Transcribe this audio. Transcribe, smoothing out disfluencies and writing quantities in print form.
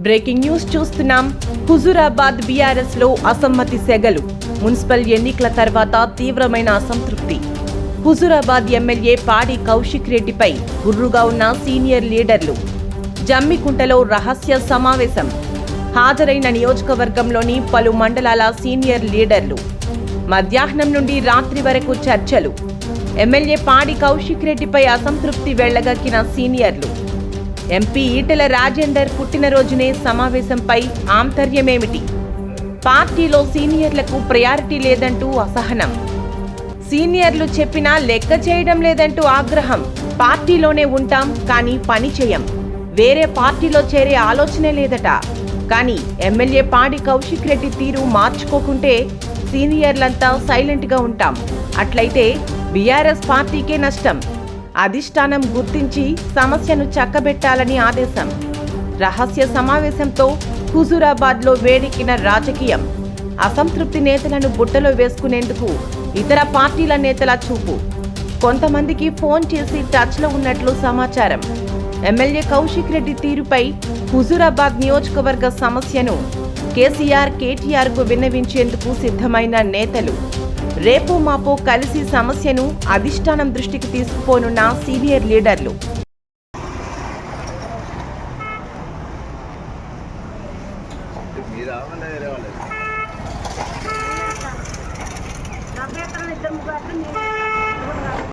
Breaking news చూస్తున్నాం. Huzurabad BRS లో అసమ్మతి సెగలు. మున్సిపల్ ఎన్నికల తర్వాత తీవ్రమైన అసంతృప్తి. హుజూరాబాద్ ఎమ్మెల్యే పాడి కౌశిక్ రెడ్డిపై గుర్రుగా ఉన్న సీనియర్ లీడర్లు. జమ్మికుంటలో రహస్య సమావేశం. హాజరైన నియోజకవర్గంలోని పలు మండలాల సీనియర్ లీడర్లు. మధ్యాహ్నం నుండి రాత్రి వరకు చర్చలు. ఎమ్మెల్యే పాడి కౌశిక్ రెడ్డిపై అసంతృప్తి వెళ్లగక్కిన సీనియర్లు. ఎంపీ ఈటెల రాజేందర్ పుట్టినరోజునే సమావేశంపై ఆంతర్యమేమిటి? పార్టీలో సీనియర్లకు ప్రయారిటీ లేదంటూ అసహనం. సీనియర్లు చెప్పినా లెక్క చేయడం లేదంటూ ఆగ్రహం. పార్టీలోనే ఉంటాం కానీ పని చేయం, వేరే పార్టీలో చేరే ఆలోచనే లేదట. కానీ ఎమ్మెల్యే పాడి కౌశిక్ రెడ్డి తీరు మార్చుకోకుంటే సీనియర్లంతా సైలెంట్గా ఉంటాం. అట్లయితే బీఆర్ఎస్ పార్టీకే నష్టం. అధిష్టానం గుర్తించి సమస్యను చక్కబెట్టాలని ఆదేశం. రహస్య సమావేశంతో హుజూరాబాద్లో వేడెక్కిన రాజకీయం. అసంతృప్తి నేతలను బుట్టలో వేసుకునేందుకు ఇతర పార్టీల నేతల చూపు. కొంతమందికి ఫోన్ చేసి టచ్లో ఉన్నట్లు సమాచారం. ఎమ్మెల్యే కౌశిక్ రెడ్డి తీరుపై హుజూరాబాద్ నియోజకవర్గ సమస్యను కేటీఆర్కు విన్నవించేందుకు సిద్ధమైన నేతలు. రేపు మాపో కలిసి సమస్యను అధిష్టానం దృష్టికి తీసుకుపోనున్న సీనియర్ లీడర్లు.